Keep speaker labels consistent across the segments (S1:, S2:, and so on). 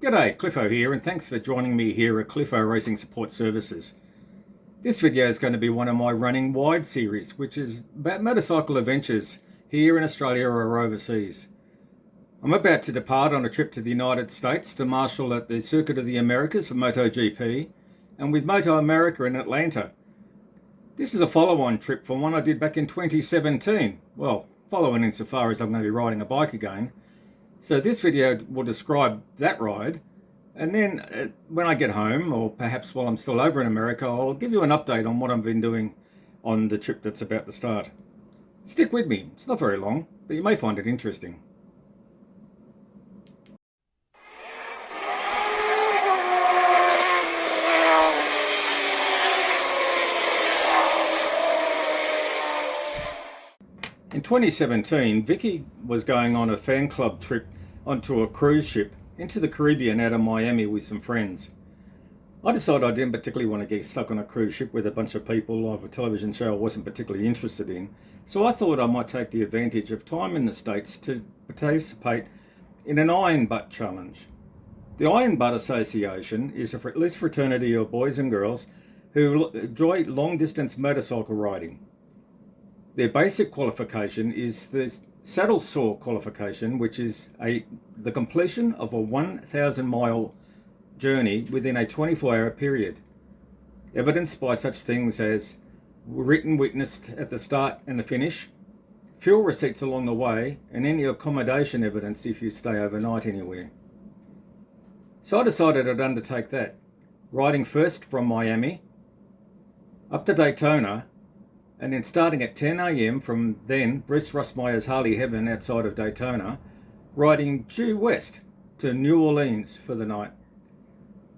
S1: G'day, Cliffo here, and thanks for joining me here at Cliffo Racing Support Services. This video is going to be one of my Running Wide series, which is about motorcycle adventures here in Australia or overseas. I'm about to depart on a trip to the United States to marshal at the Circuit of the Americas for MotoGP, and with Moto America in Atlanta. This is a follow-on trip from one I did back in 2017. Well, following insofar as I'm going to be riding a bike again. So this video will describe that ride, and then when I get home, or perhaps while I'm still over in America, I'll give you an update on what I've been doing on the trip that's about to start. Stick with me, it's not very long, but you may find it interesting. In 2017, Vicky was going on a fan club trip onto a cruise ship into the Caribbean out of Miami with some friends. I decided I didn't particularly want to get stuck on a cruise ship with a bunch of people of a television show I wasn't particularly interested in, so I thought I might take the advantage of time in the States to participate in an Iron Butt challenge. The Iron Butt Association is a loose fraternity of boys and girls who enjoy long-distance motorcycle riding. Their basic qualification is the saddle sore qualification, which is the completion of a 1,000-mile journey within a 24-hour period, evidenced by such things as written witnessed at the start and the finish, fuel receipts along the way, and any accommodation evidence if you stay overnight anywhere. So I decided I'd undertake that, riding first from Miami up to Daytona, and then starting at 10 a.m. from then, Bruce Russmeyer's Harley Heaven outside of Daytona, riding due west to New Orleans for the night,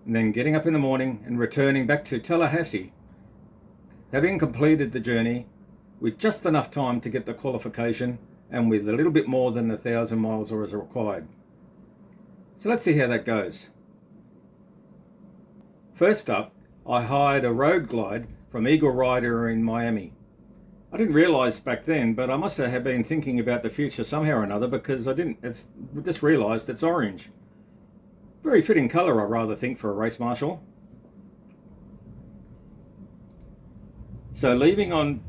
S1: and then getting up in the morning and returning back to Tallahassee, having completed the journey with just enough time to get the qualification and with a little bit more than the 1,000 miles was required. So let's see how that goes. First up, I hired a road glide from Eagle Rider in Miami. I didn't realise back then, but I must have been thinking about the future somehow or another, because I just realised it's orange. Very fitting colour, I rather think, for a race marshal. So leaving on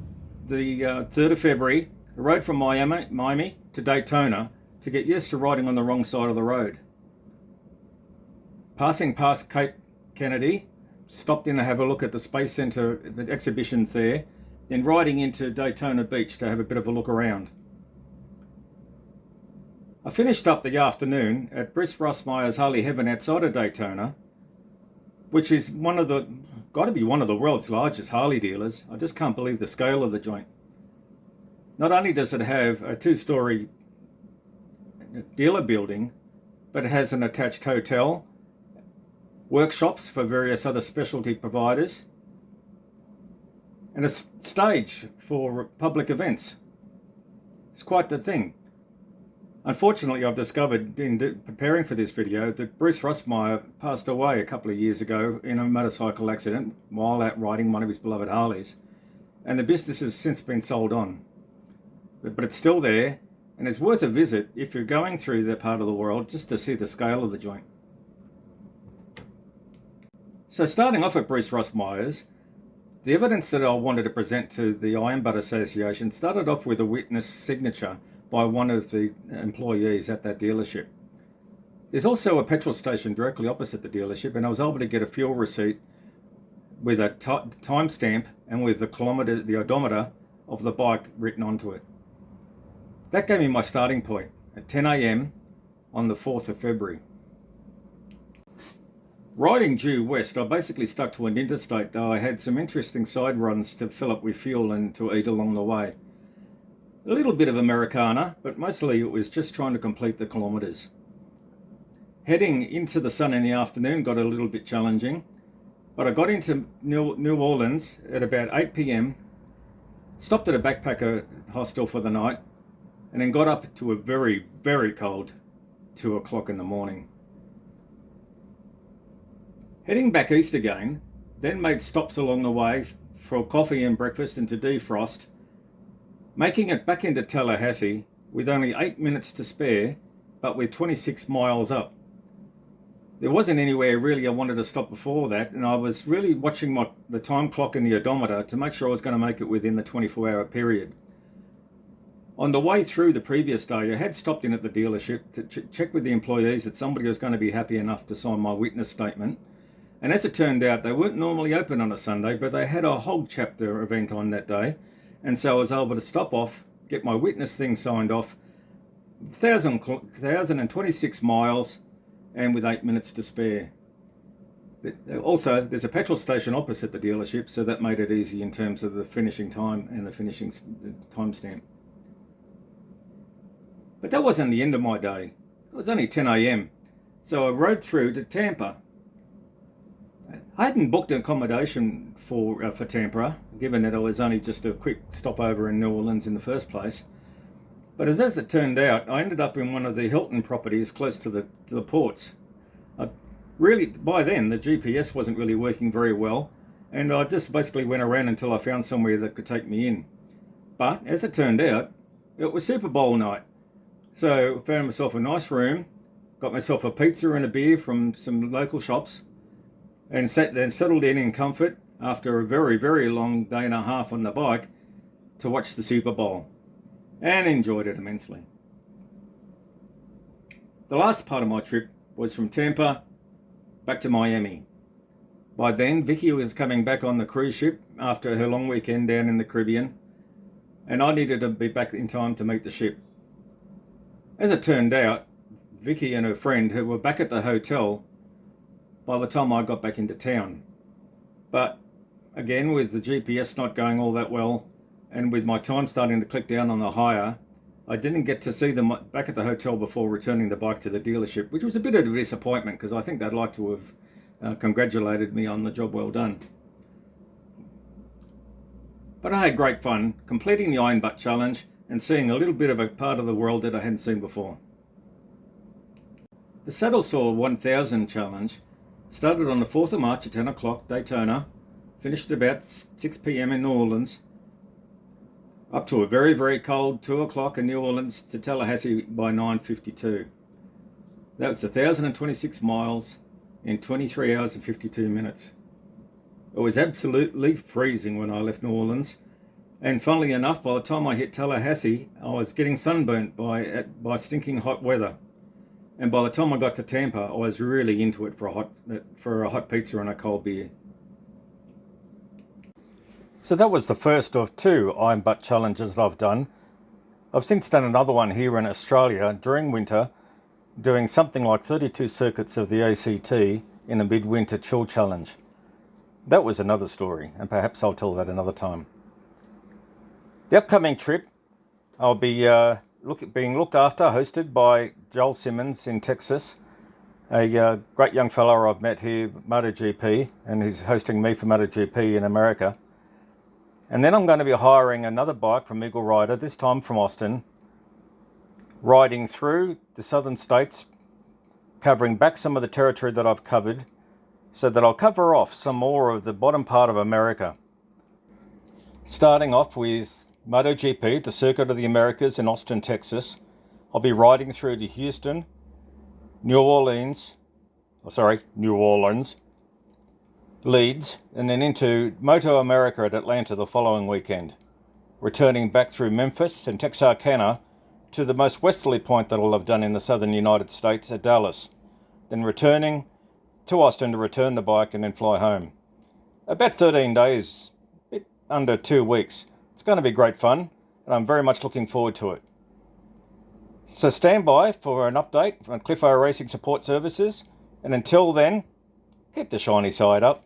S1: the 3rd of February, I rode from Miami to Daytona to get used to riding on the wrong side of the road. Passing past Cape Kennedy, stopped in to have a look at the Space Center exhibitions there, then riding into Daytona Beach to have a bit of a look around. I finished up the afternoon at Bruce Russmeyer's Harley Heaven outside of Daytona, which is got to be one of the world's largest Harley dealers. I just can't believe the scale of the joint. Not only does it have a 2-story dealer building, but it has an attached hotel, workshops for various other specialty providers, and a stage for public events. It's quite the thing. Unfortunately, I've discovered in preparing for this video that Bruce Russmeyer passed away a couple of years ago in a motorcycle accident while out riding one of his beloved Harleys, and the business has since been sold on. But it's still there, and it's worth a visit if you're going through that part of the world just to see the scale of the joint. So starting off at Bruce Russmeyer's, the evidence that I wanted to present to the Iron Butt Association started off with a witness signature by one of the employees at that dealership. There's also a petrol station directly opposite the dealership, and I was able to get a fuel receipt with a timestamp and with the odometer of the bike written onto it. That gave me my starting point at 10 a.m. on the 4th of February. Riding due west, I basically stuck to an interstate, though I had some interesting side runs to fill up with fuel and to eat along the way. A little bit of Americana, but mostly it was just trying to complete the kilometres. Heading into the sun in the afternoon got a little bit challenging, but I got into New Orleans at about 8 p.m, stopped at a backpacker hostel for the night, and then got up to a very, very cold 2 o'clock in the morning. Heading back east again, then made stops along the way for coffee and breakfast and to defrost, making it back into Tallahassee with only 8 minutes to spare, but with 26 miles up. There wasn't anywhere really I wanted to stop before that, and I was really watching the time clock in the odometer to make sure I was going to make it within the 24-hour period. On the way through the previous day, I had stopped in at the dealership to check with the employees that somebody was going to be happy enough to sign my witness statement. And as it turned out, they weren't normally open on a Sunday, but they had a hog chapter event on that day. And so I was able to stop off, get my witness thing signed off, 1,026 miles, and with 8 minutes to spare. Also, there's a petrol station opposite the dealership, so that made it easy in terms of the finishing time and the finishing timestamp. But that wasn't the end of my day. It was only 10 a.m. So I rode through to Tampa. I hadn't booked an accommodation for Tampa, given that it was only just a quick stopover in New Orleans in the first place. But as it turned out, I ended up in one of the Hilton properties close to the ports. Really, by then, the GPS wasn't really working very well, and I just basically went around until I found somewhere that could take me in. But as it turned out, it was Super Bowl night. So I found myself a nice room, got myself a pizza and a beer from some local shops, and settled in comfort after a very, very long day and a half on the bike to watch the Super Bowl, and enjoyed it immensely. The last part of my trip was from Tampa back to Miami. By then, Vicky was coming back on the cruise ship after her long weekend down in the Caribbean, and I needed to be back in time to meet the ship. As it turned out, Vicky and her friend who were back at the hotel by the time I got back into town. But again, with the GPS not going all that well, and with my time starting to click down on the hire, I didn't get to see them back at the hotel before returning the bike to the dealership, which was a bit of a disappointment because I think they'd like to have congratulated me on the job well done. But I had great fun completing the Iron Butt Challenge and seeing a little bit of a part of the world that I hadn't seen before. The Saddle Saw 1000 Challenge started on the 4th of March at 10 o'clock, Daytona, finished about 6 p.m. in New Orleans, up to a very, very cold 2 o'clock in New Orleans to Tallahassee by 9:52. That was 1,026 miles in 23 hours and 52 minutes. It was absolutely freezing when I left New Orleans. And funnily enough, by the time I hit Tallahassee, I was getting sunburnt by stinking hot weather. And by the time I got to Tampa, I was really into it for a hot pizza and a cold beer. So that was the first of 2 Iron Butt challenges that I've done. I've since done another one here in Australia during winter, doing something like 32 circuits of the ACT in a midwinter chill challenge. That was another story, and perhaps I'll tell that another time. The upcoming trip, I'll be being looked after, hosted by Joel Simmons in Texas, a great young fellow I've met here, MotoGP, and he's hosting me for MotoGP in America. And then I'm going to be hiring another bike from Eagle Rider, this time from Austin, riding through the southern states, covering back some of the territory that I've covered, so that I'll cover off some more of the bottom part of America. Starting off with MotoGP, the Circuit of the Americas in Austin, Texas. I'll be riding through to Houston, New Orleans, Leeds, and then into Moto America at Atlanta the following weekend, returning back through Memphis and Texarkana to the most westerly point that I'll have done in the southern United States at Dallas, then returning to Austin to return the bike and then fly home. About 13 days, a bit under 2 weeks. It's going to be great fun, and I'm very much looking forward to it. So stand by for an update on Cliffo Racing Support Services, and until then, keep the shiny side up.